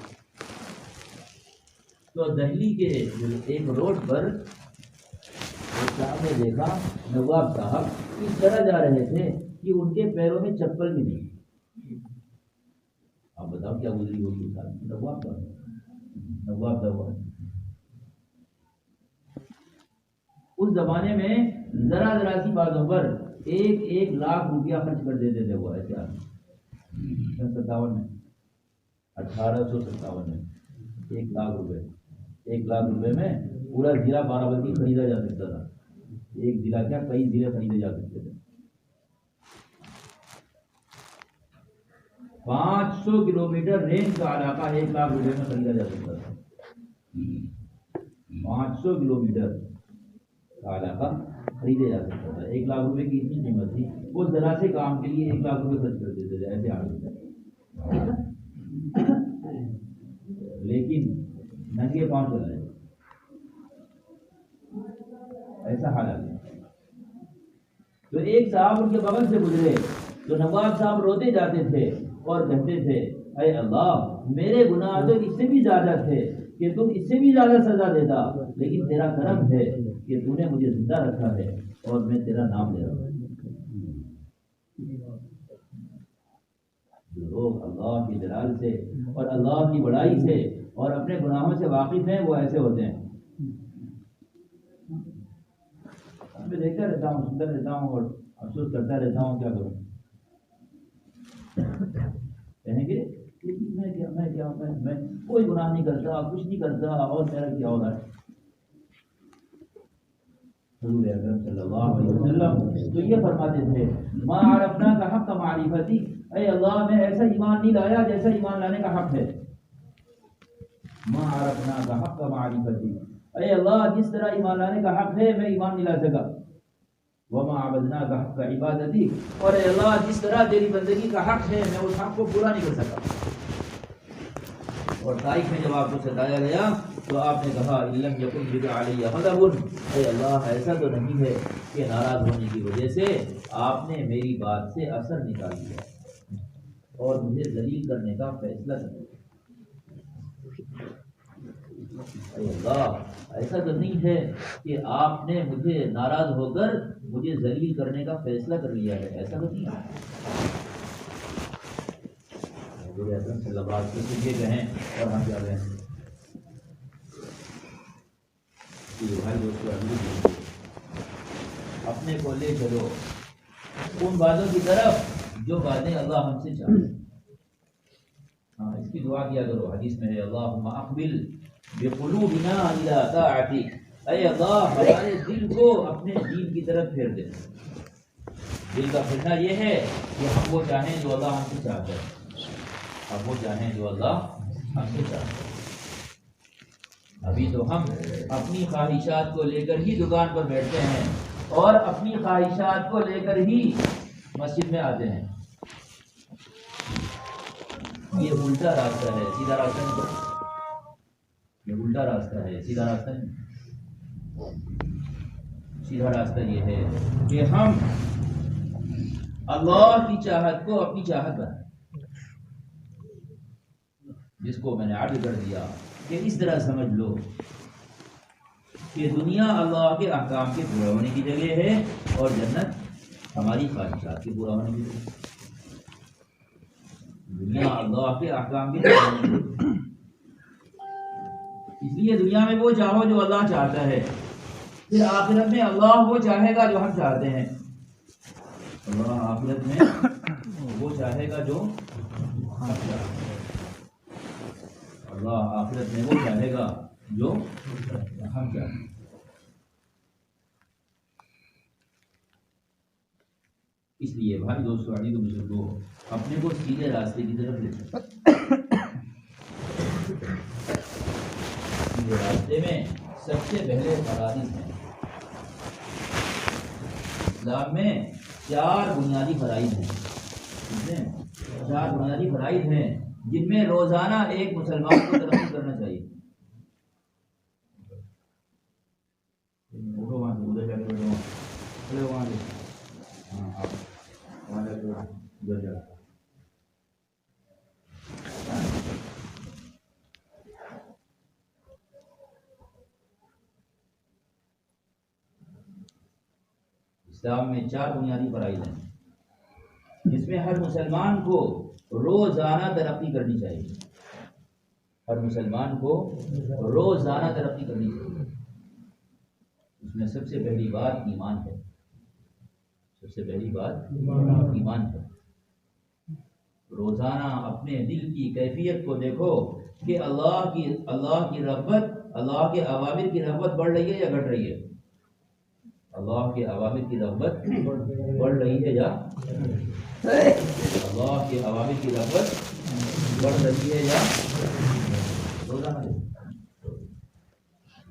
Speaker 1: تو دہلی کے ایک روڈ پر صاحب نے دیکھا نواب صاحب اس طرح جا رہے تھے کہ ان کے پیروں میں چپل بھی نہیں۔ آپ بتاؤ کیا گزری ہوگی اس آدمی؟ نواب صاحب اس زمانے میں ذرا سی باتوں پر 1 لاکھ روپیہ خرچ کر دیتے تھے وہ ایسے آدمی۔ 57 میں 1857 میں 1 لاکھ روپے، 1 لاکھ روپے میں پورا ضلع بارابنکی خریدا جا سکتا تھا۔ ایک ضلع کیا کئی ضلع خریدے جا سکتے تھے۔ 500 کلومیٹر رینج کا علاقہ 1 لاکھ روپے میں خریدا جا سکتا تھا۔ 500 کلومیٹر کا علاقہ خریدے جا سکتا تھا۔ 1 لاکھ روپے کی اتنی قیمت تھی، وہ ذرا سے کام کے لیے 1 لاکھ روپے خرچ کر دیتے تھے ایسے آدمی۔ لیکن ننگے پاؤں چل رہے، ایسا حال آ گیا۔ تو ایک صاحب ان کے بغل سے گزرے تو نواب صاحب روتے جاتے تھے اور کہتے تھے اے اللہ میرے گناہ تو اس سے بھی زیادہ تھے کہ تم اس سے بھی زیادہ سزا دیتا، لیکن تیرا کرم ہے کہ تو نے مجھے زندہ رکھا ہے اور میں تیرا نام لے رہا ہوں۔ جو لوگ اللہ کی جلال سے اور اللہ کی بڑائی سے اور اپنے گناہوں سے واقف ہیں وہ ایسے ہوتے ہیں۔ میں دیکھتا رہتا ہوں، سنتا رہتا ہوں اور افسوس کرتا رہتا ہوں، کیا کروں؟ کہیں گے میں کوئی گناہ نہیں کرتا، کچھ نہیں کرتا، اور میرا کیا ہو رہا ہے؟ حضور اکرم صلی اللہ علیہ وسلم تو یہ فرماتے تھے ما عرفناک حق معرفتی، اے اللہ میں ایسا ایمان نہیں لایا جیسا ایمان لانے کا حق ہے۔ ما عرفناک حق معرفتی، اے اللہ جس طرح ایمان لانے کا حق ہے میں ایمان نہیں لا سکا۔ وما عبدناک حق عبادتی، اور اے اللہ جس طرح تیری بندگی کا حق ہے میں اس حق کو پورا نہیں کر سکا۔ اور طائف میں جب آپ کو ستایا گیا تو آپ نے کہا لم یکن بک علی غضب، اے اللہ ایسا تو نہیں ہے کہ ناراض ہونے کی وجہ سے آپ نے میری بات سے اثر نکال دیا اور مجھے ذلیل کرنے کا فیصلہ کر دیا۔ اے اللہ ایسا تو نہیں ہے کہ آپ نے مجھے ناراض ہو کر مجھے ذلیل کرنے کا فیصلہ کر لیا ہے، ایسا تو نہیں ہے۔ حضور اکرم صلی اللہ علیہ وسلم یہ کہیں اور ہم کیا کہیں؟ بھائی دوستو اپنے کو لے چلو ان باتوں کی طرف جو باتیں اللہ ہم سے چاہتے ہیں۔ ہاں اس کی دعا کیا کرو، حدیث میں ہے اللہم اقبل بقلوبنا الی طاعتک، اے اللہ ہمارے دل کو اپنے دین کی طرف پھیر دے۔ دل کا پھرنا یہ ہے کہ ہم وہ چاہیں جو اللہ ہم سے چاہتا ہے، ہم وہ چاہیں جو اللہ ہم سے چاہتا ہے۔ ابھی تو ہم اپنی خواہشات کو لے کر ہی دکان پر بیٹھتے ہیں اور اپنی خواہشات کو لے کر ہی مسجد میں آتے ہیں۔ یہ الٹا راستہ ہے، سیدھا راستہ نہیں۔ یہ الٹا راستہ ہے، سیدھا راستہ نہیں۔ سیدھا راستہ یہ ہے کہ ہم اللہ کی چاہت کو اپنی چاہت بنائیں، جس کو میں نے عرض کر دیا کہ اس طرح سمجھ لو کہ دنیا اللہ کے احکام کے پورا ہونے کی جگہ ہے اور جنت ہماری خواہشات کے پورا ہونے کی جگہ ہے۔ دنیا اللہ کے احکام کے پورا ہونے کی جگہ، اس لیے دنیا میں وہ چاہو جو اللہ چاہتا ہے، پھر آخرت میں اللہ وہ چاہے گا جو ہم چاہتے ہیں، اللہ آخرت میں وہ چاہے گا جو ہم چاہتے ہیں، اللہ آخرت میں وہ چاہے گا جو ہم چاہتے ہیں۔ اس لیے بھائی دوستو، عزیز و بزرگو، اپنے کو سیدھے راستے کی طرف لے چلیں۔ سیدھے راستے میں سب سے پہلے فرائض ہیں۔ اسلام میں 4 بنیادی فرائض ہیں، 4 بنیادی فرائض ہیں جن میں روزانہ ایک مسلمان کو ترقی کرنا چاہیے۔ اسلام میں 4 بنیادی فرائض ہیں جس میں ہر مسلمان کو روزانہ ترقی کرنی چاہیے، ہر مسلمان کو روزانہ ترقی کرنی چاہیے۔ اس میں سب سے پہلی بات ایمان ہے، سب سے پہلی بات ایمان ہے۔ روزانہ اپنے دل کی کیفیت کو دیکھو کہ اللہ کی رغبت، اللہ کے اوامر کی رغبت بڑھ رہی ہے یا گھٹ رہی ہے؟ اللہ کے اوامر کی رغبت بڑھ رہی ہے یا اللہ کے اوامر کی رغبت بڑھ رہی ہے یا روزانہ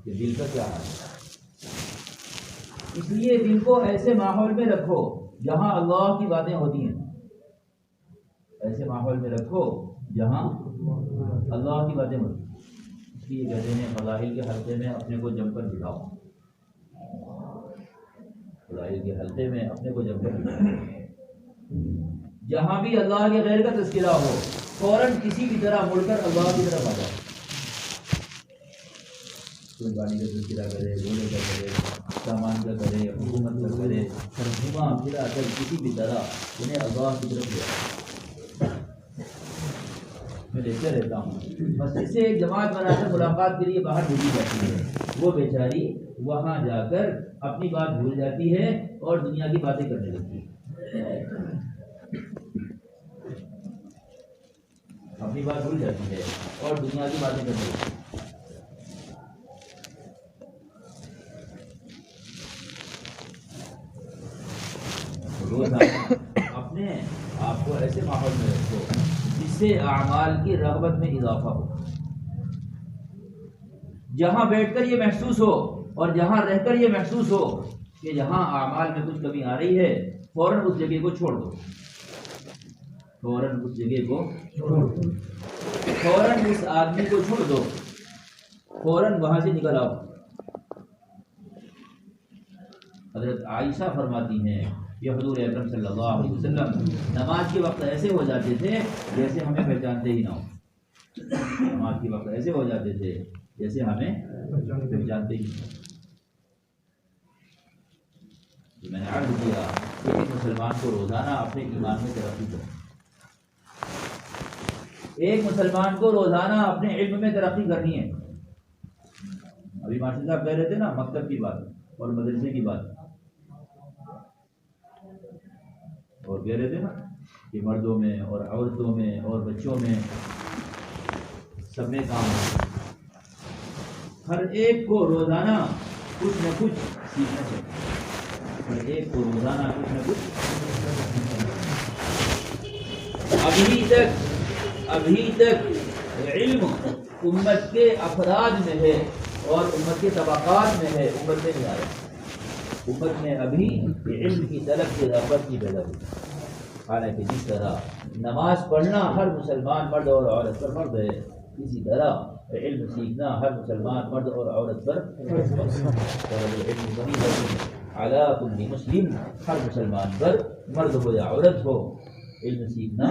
Speaker 1: کہ دل کا کیا حال ہے؟ اس لیے دل کو ایسے ماحول میں رکھو جہاں اللہ کی باتیں ہوتی ہیں، ایسے ماحول میں رکھو جہاں اللہ کی باتیں ہوتی ہیں۔ اس لیے کہتے ہیں فضائل کے حلقے میں اپنے کو جم کر بٹھاؤ، فضائل کے حلقے میں اپنے کو جم کر بٹھاؤ۔ جہاں بھی اللہ کے غیر کا تذکرہ ہو فوراً کسی بھی طرح مڑ کر اللہ کی طرف آ جاؤ۔ کوئی گاڑی کا تذکرہ کرے، گھوڑے کا کرے، سامان کا کرے، حکومت کا کرے، گھما پھرا کر کسی بھی طرح انہیں اللہ کی طرف لے آؤ۔ میں دیکھتا رہتا ہوں مسجد سے ایک جماعت بنا کر ملاقات کے لیے باہر بھیجی جاتی ہے، وہ بیچاری وہاں جا کر اپنی بات بھول جاتی ہے اور دنیا کی باتیں کرنے لگتی ہے، اپنی بات بھول جاتی ہے اور دنیا کی باتیں کرنے لگتی ہے۔ روزانہ اپنے آپ کو ایسے ماحول میں رکھو جس سے اعمال کی رغبت میں اضافہ ہو، جہاں بیٹھ کر یہ محسوس ہو اور جہاں رہ کر یہ محسوس ہو کہ جہاں اعمال میں کچھ کمی آ رہی ہے فوراً اس جگہ کو چھوڑ دو، فوراً اس جگہ کو چھوڑ دو، فوراً اس آدمی کو چھوڑ دو، فوراً وہاں سے نکل آؤ۔ حضرت عائشہ فرماتی ہیں کہ حضور اکرم صلی اللہ علیہ وسلم نماز کے وقت ایسے ہو جاتے تھے جیسے ہمیں پہچانتے ہی نہ ہو، نماز کے وقت ایسے ہو جاتے تھے جیسے ہمیں پہچانتے ہی نہ ہو۔ میں نے عرض کیا کہ ایک مسلمان کو روزانہ اپنے ایمان میں ترقی کرنی، ایک مسلمان کو روزانہ اپنے علم میں ترقی کرنی ہے۔ ابھی ماشاء صاحب کہہ رہے تھے نا مکتب کی بات اور مدرسے کی بات، اور کہہ رہے تھے نا کہ مردوں میں اور عورتوں میں اور بچوں میں سب میں کام ہے۔ ہر ایک کو روزانہ کچھ نہ کچھ سیکھنا چاہیے، ہر ایک کو روزانہ کچھ نہ کچھ۔ ابھی تک علم امت کے افراد میں ہے اور امت کے طبقات میں ہے، امت میں نہیں آیا۔ امت میں ابھی علم کی طلب کی رغبت نہیں پیدا ہوئی، حالانکہ جس طرح نماز پڑھنا ہر مسلمان مرد اور عورت پر فرض ہے، اسی طرح علم سیکھنا ہر مسلمان مرد اور عورت پر فرض ہے۔ علی کل مسلم، ہر مسلمان پر مرد ہو یا عورت ہو علم سیکھنا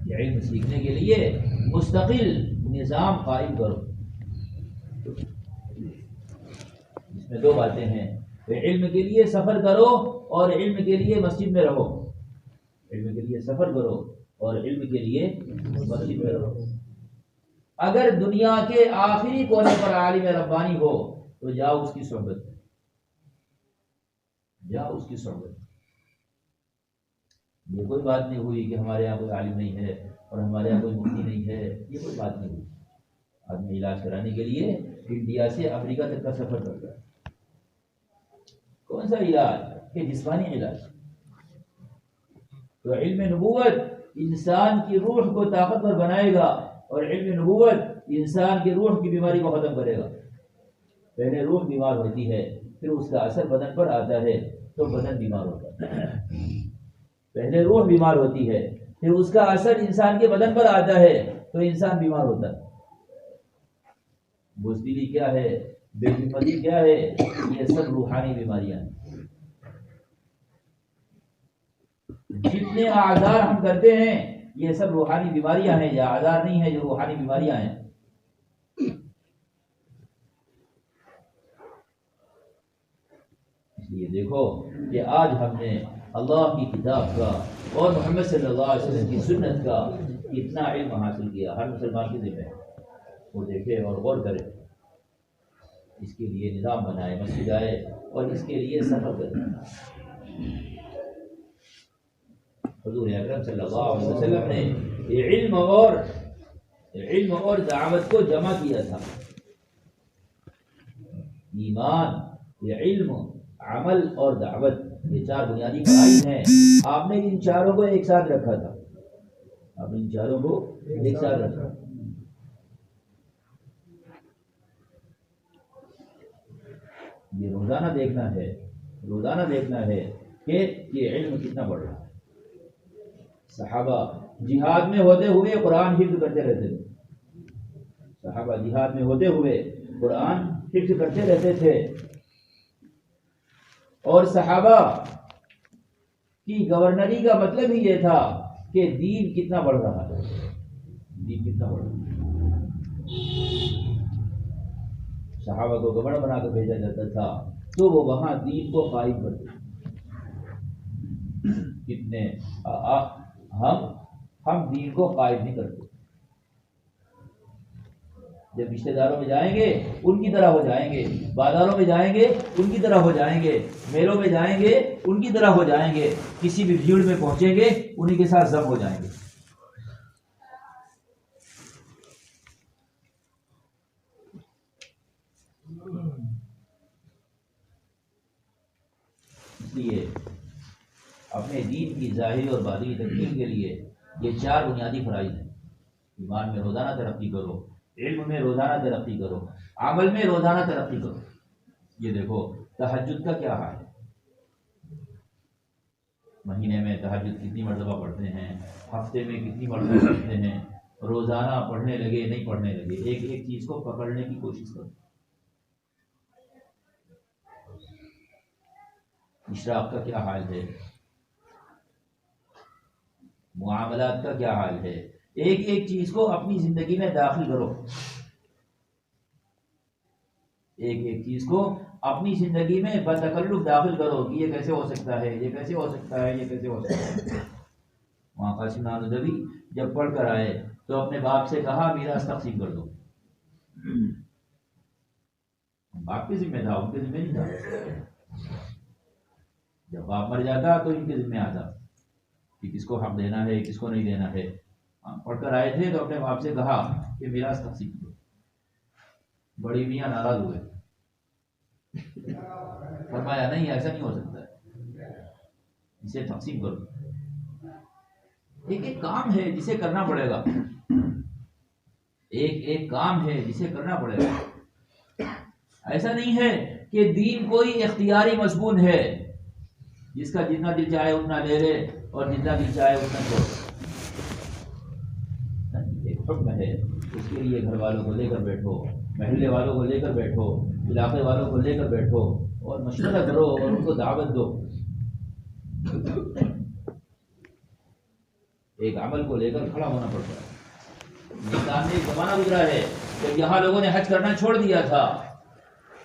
Speaker 1: یہ علم سیکھنے کے لیے مستقل نظام قائم کرو۔ اس میں 2 باتیں ہیں، علم کے لیے سفر کرو اور علم کے لیے مسجد میں رہو، علم کے لیے سفر کرو اور علم کے لیے مسجد میں رہو۔ اگر دنیا کے آخری کونے پر عالم ربانی ہو تو جاؤ اس کی صحبت میں، جاؤ اس کی صحبت میں۔ یہ کوئی بات نہیں ہوئی کہ ہمارے یہاں کوئی عالم نہیں ہے اور ہمارے یہاں کوئی مفتی نہیں ہے، یہ کوئی بات نہیں ہوئی۔ آدمی علاج کرانے کے لیے انڈیا سے امریکہ تک کا سفر کرتا ہے۔ کون سا علاج؟ کہ جسمانی علاج۔ تو علم نبوت انسان کی روح کو طاقتور بنائے گا، اور علم نبوت انسان کی روح کی بیماری کو ختم کرے گا۔ پہلے روح بیمار ہوتی ہے، پھر اس کا اثر بدن پر آتا ہے تو بدن بیمار ہوتا ہے۔ پہلے روح بیمار ہوتی ہے، پھر اس کا اثر انسان کے بدن پر آتا ہے تو انسان بیمار ہوتا ہے۔ بزدلی کیا ہے، بے ہمتی کیا ہے، یہ سب روحانی بیماریاں ہیں۔ جتنے اعذار ہم کرتے ہیں یہ سب روحانی بیماریاں ہیں، یا اعذار نہیں ہیں، یہ روحانی بیماریاں ہیں۔ اس لیے دیکھو کہ آج ہم نے اللہ کی کتاب کا اور محمد صلی اللہ علیہ وسلم کی سنت کا اتنا علم حاصل کیا، ہر مسلمان کے ذمہ ہے وہ دیکھے اور غور کرے، اس کے لیے نظام بنائے، مسجد آئے اور اس کے لیے سفر کرے۔ حضور اکرم صلی اللہ علیہ وسلم نے علم اور دعوت کو جمع کیا تھا۔ ایمان، یہ علم، عمل اور دعوت، یہ چار بنیادی فرائض ہیں۔ آپ نے ان چاروں کو ایک ساتھ رکھا تھا، آپ نے ان چاروں کو ایک ساتھ رکھا۔ یہ روزانہ دیکھنا ہے کہ یہ علم کتنا بڑھ رہا ہے۔ صحابہ جہاد میں ہوتے ہوئے قرآن حفظ کرتے رہتے تھے، صحابہ جہاد میں ہوتے ہوئے قرآن حفظ کرتے رہتے تھے، اور صحابہ کی گورنری کا مطلب ہی یہ تھا کہ دین کتنا بڑھ رہا ہے، دین کتنا بڑھ رہا ہے۔ صحابہ کو گورنر بنا کر بھیجا جاتا تھا تو وہ وہاں دین کو قائم کرتے۔ کتنے ہم دین کو قائم نہیں کرتے۔ جب رشتہ داروں میں جائیں گے ان کی طرح ہو جائیں گے، بازاروں میں جائیں گے ان کی طرح ہو جائیں گے، میلوں میں جائیں گے ان کی طرح ہو جائیں گے، کسی بھی بھیڑ میں پہنچیں گے انہی کے ساتھ ضم ہو جائیں گے۔ اس لیے اپنے دین کی ظاہری اور باطنی تکمیل کے لیے یہ چار بنیادی فرائض ہیں۔ ایمان میں روزانہ ترقی کرو، علم میں روزانہ ترقی کرو، عمل میں روزانہ ترقی کرو۔ یہ دیکھو تہجد کا کیا حال ہے، مہینے میں تہجد کتنی مرتبہ پڑھتے ہیں، ہفتے میں کتنی مرتبہ پڑھتے ہیں، روزانہ پڑھنے لگے نہیں پڑھنے لگے، ایک ایک چیز کو پکڑنے کی کوشش کرو۔ اشراق کا کیا حال ہے، معاملات کا کیا حال ہے، ایک ایک چیز کو اپنی زندگی میں داخل کرو، ایک ایک چیز کو اپنی زندگی میں بتکلف داخل کرو کہ یہ کیسے ہو سکتا ہے، یہ کیسے ہو سکتا ہے، یہ کیسے ہو سکتا ہے۔ وہاں قاسم نانوتوی جب پڑھ کر آئے تو اپنے باپ سے کہا میراث تقسیم کر دو۔ باپ کے ذمہ تھا، ان کے ذمہ نہیں تھا۔ جب باپ مر جاتا تو ان کے ذمہ آتا کہ کس کو حق دینا ہے کس کو نہیں دینا ہے۔ پڑھ کر آئے تھے تو اپنے باپ سے کہا کہ میراث تقسیم کرو۔ بڑی میاں ناراض ہوئے، فرمایا نہیں ایسا نہیں ہو سکتا ہے، اسے تقسیم کرو۔ ایک ایک کام ہے جسے کرنا پڑے گا، ایک ایک کام ہے جسے کرنا پڑے گا۔ ایسا نہیں ہے کہ دین کوئی اختیاری مضمون ہے جس کا جتنا دل چاہے اتنا لے لے اور جتنا دل چاہے اتنا چھوڑ۔ ایک حکم ہے، اس کے لیے گھر والوں کو لے کر بیٹھو، محلے والوں کو لے کر بیٹھو، علاقے والوں کو لے کر بیٹھو اور مشورہ کرو اور ان کو دعوت دو۔ ایک عمل کو لے کر کھڑا ہونا پڑتا ہے۔ ہندوستان میں ایک زمانہ گزرا ہے جب یہاں لوگوں نے حج کرنا چھوڑ دیا تھا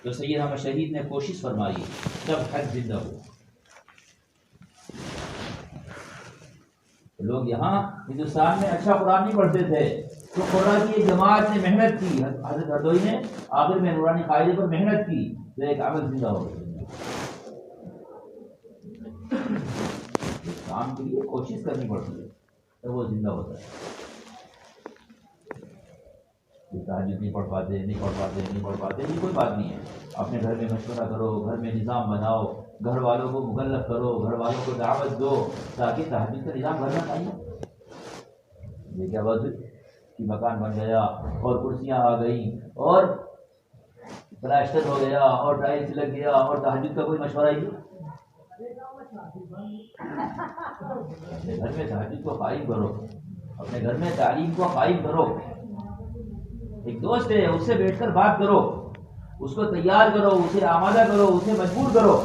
Speaker 1: تو سید احمد شہید نے کوشش فرمائی تب حج زندہ ہوا۔ لوگ یہاں ہندوستان میں اچھا قرآن نہیں پڑھتے تھے، تو قرآن کی ایک جماعت نے محنت کی، حضرت ہردوئی نے آخر میں نورانی قاعدے پر محنت کی تو ایک عمل زندہ ہو گیا۔ کام کے لیے کوشش کرنی پڑتی ہے تو وہ زندہ ہوتا ہے۔ تہجد نہیں پڑھ پاتے یہ کوئی بات نہیں ہے، اپنے گھر میں مشورہ کرو، گھر میں نظام بناؤ، گھر والوں کو مکلف کرو، گھر والوں کو دعوت دو تاکہ تہجد کا نظام گھر میں چاہیے۔ یہ کیا بات ہوئی کہ مکان بن گیا اور کرسیاں آ گئیں اور پلاسٹر ہو گیا اور ٹائلس لگ گیا اور تہجد کا کوئی مشورہ ہی نہیں۔ اپنے گھر میں تہجد کو قائم کرو، اپنے گھر میں تعلیم کو قائم کرو۔ ایک دوست ہے اس سے بیٹھ کر بات کرو، اس کو تیار کرو، اسے آمادہ کرو، اسے مجبور کرو۔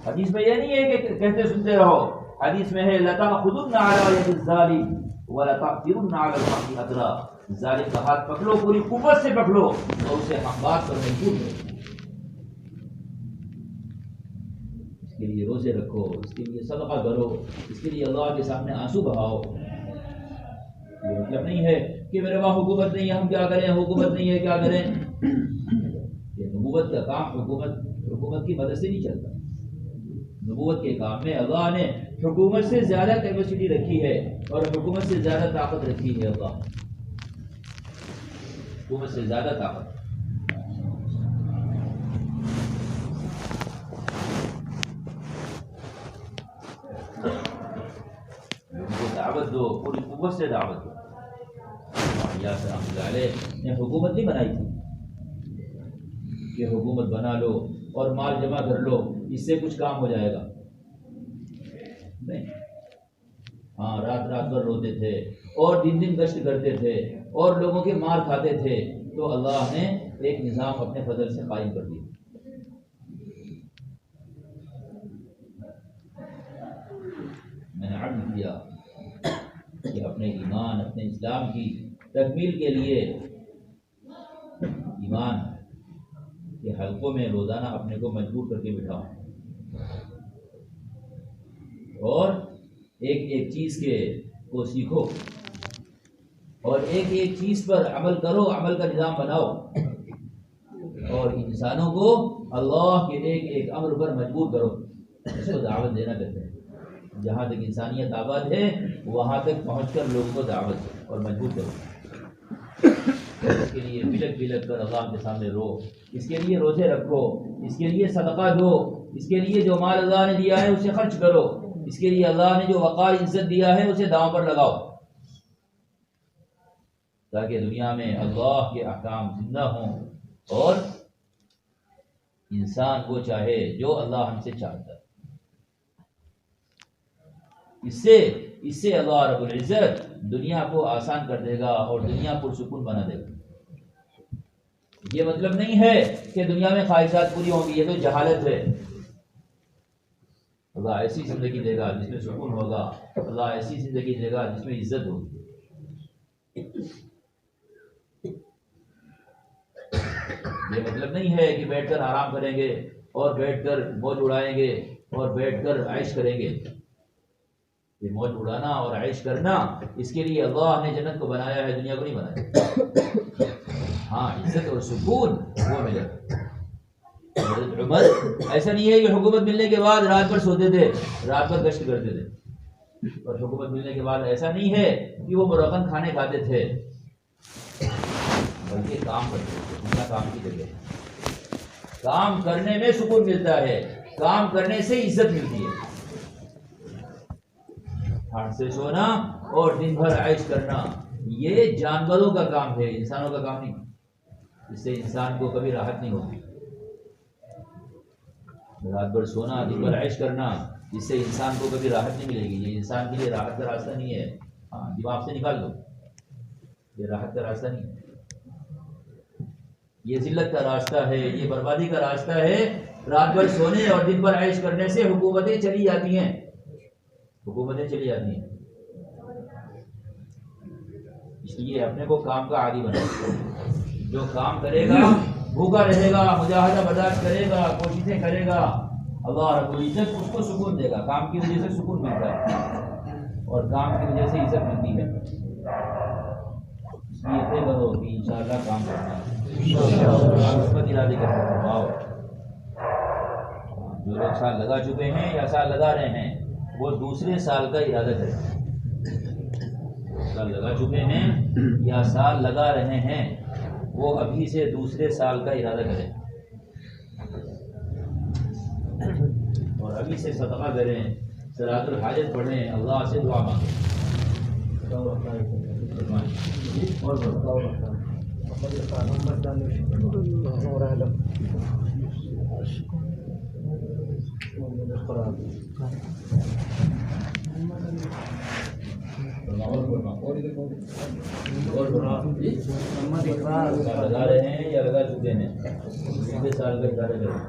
Speaker 1: حدیث میں یہ نہیں ہے کہ کہتے سنتے رہو، حدیث میں ہے لَتَأْخُذُنَّ عَلَىٰ يَدِ الظَّالِمِ وَلَتَعْفِرُنَّ عَلَى الْحَقِّ عَذْرًا، ظالم کا ہاتھ پکڑو، پوری قوت سے پکڑو اور اسے حق بات پر مجبور کرو۔ اس کے لیے روزے رکھو، اس کے لیے صدقہ کرو، اس کے لیے اللہ کے سامنے آنسو بہاؤ۔ یہ مطلب نہیں ہے کہ میرے وہاں حکومت نہیں ہے ہم کیا کریں، حکومت نہیں ہے کیا کریں۔ یہ نبوت کا کام حکومت کی مدد سے نہیں چلتا۔ نبوت کے کام میں اللہ نے حکومت سے زیادہ کیپیسٹی رکھی ہے اور حکومت سے زیادہ طاقت رکھی ہے۔ اللہ حکومت سے زیادہ طاقت۔ لوگوں کو دعوت دو، پوری قوت سے دعوت دو۔ رحمۃ اللہ علیہ نے حکومت نہیں بنائی تھی کہ حکومت بنا لو اور مال جمع کر لو اس سے کچھ کام ہو جائے گا، نہیں۔ ہاں، رات رات بھر روتے تھے اور دن دن گشت کرتے تھے اور لوگوں کے مار کھاتے تھے، تو اللہ نے ایک نظام اپنے فضل سے قائم کر دیا۔ میں نے عرض کیا کہ اپنے ایمان، اپنے اسلام کی تکمیل کے لیے ایمان کے حلقوں میں روزانہ اپنے کو مجبور کر کے بٹھاؤ اور ایک ایک چیز کو سیکھو اور ایک ایک چیز پر عمل کرو، عمل کا نظام بناؤ اور انسانوں کو اللہ کے ایک ایک امر پر مجبور کرو۔ اس کو دعوت دینا کہتے ہیں۔ جہاں تک انسانیت آباد ہے وہاں تک پہنچ کر لوگوں کو دعوت اور مجبور کرو۔ اس کے لیے بلک بلک کر اللہ کے سامنے رو، اس کے لیے روزے رکھو، اس کے لیے صدقہ دو، اس کے لیے جو مال اللہ نے دیا ہے اسے خرچ کرو، اس کے لیے اللہ نے جو وقار عزت دیا ہے اسے داؤں پر لگاؤ، تاکہ دنیا میں اللہ کے احکام زندہ ہوں اور انسان وہ چاہے جو اللہ ہم سے چاہتا ہے۔ اس سے اللہ رب العزت دنیا کو آسان کر دے گا اور دنیا کو سکون بنا دے گا۔ یہ مطلب نہیں ہے کہ دنیا میں خواہشات پوری ہوں گی، یہ تو جہالت ہے۔ اللہ ایسی زندگی دے گا جس میں سکون ہوگا، اللہ ایسی زندگی دے گا جس میں عزت ہوگی۔ یہ مطلب نہیں ہے کہ بیٹھ کر آرام کریں گے اور بیٹھ کر موج اڑائیں گے اور بیٹھ کر عیش کریں گے۔ یہ موج اڑانا اور عیش کرنا، اس کے لیے اللہ نے جنت کو بنایا ہے، دنیا کو نہیں بنایا۔ ہاں، عزت اور سکون وہ ملے۔ حضرت عمر ایسا نہیں ہے کہ حکومت ملنے کے بعد رات بھر سوتے تھے، رات بھر گشت کرتے تھے، اور حکومت ملنے کے بعد ایسا نہیں ہے کہ وہ مرغن کھانے کھاتے تھے، بلکہ کام کرتے تھے۔ دنیا کام کی جگہ ہے، کام کرنے میں سکون ملتا ہے، کام کرنے سے عزت ملتی ہے۔ ٹھنڈ سے سونا اور دن بھر عیش کرنا یہ جانوروں کا کام ہے، انسانوں کا کام نہیں۔ اس سے انسان کو کبھی راحت نہیں ہوتی۔ رات بھر سونا، دن بھر عیش کرنا، اس سے انسان کو کبھی راحت نہیں ملے گی۔ یہ انسان کے لیے راحت کا راستہ نہیں ہے۔ ہاں، دماغ سے نکال دو، یہ راحت کا راستہ نہیں ہے، یہ ذلت کا راستہ ہے، یہ بربادی کا راستہ ہے۔ رات بھر سونے اور دن بھر عیش کرنے سے حکومتیں چلی جاتی ہیں، حکومتیں چلی جاتی ہیں۔ اس لیے اپنے کو کام کا عادی بناؤ۔ جو کام کرے گا بھوکا رہے گا، مجاہدہ برداشت کرے گا، کوششیں کرے گا، اللہ رب العزت اس کو سکون دے گا۔ کام کی وجہ سے سکون ملتا ہے اور کام کی وجہ سے عزت ملتی ہے۔ نیتیں کرو کہ انشاءاللہ کام کرنا ہے، مثبت ارادے کرنا فرماؤ۔ جو لوگ سال لگا چکے ہیں یا سال لگا رہے ہیں وہ دوسرے سال کا ارادہ کریں، سال لگا چکے ہیں یا سال لگا رہے ہیں وہ ابھی سے دوسرے سال کا ارادہ کریں، اور ابھی سے صدقہ کریں، صلاۃ الحاجت پڑھیں، اللہ سے دعا مانگیں۔ اور لگا رہے ہیں یا لگا چکے ہیں پچھلے سال کا ارادہ کریں،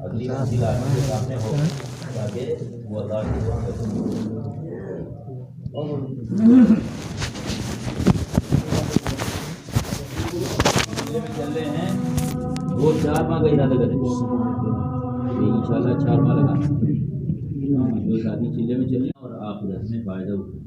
Speaker 1: اگلی منزل آدمی کے سامنے ہو تاکہ وہ اللہ کی دعا کرے۔ چل رہے ہیں وہ 4 ماہ کا ارادہ کریں، انشاءاللہ 4 ماہ لگا جو شادی چلے میں چلیں اور آخرت میں فائدہ اٹھائیں۔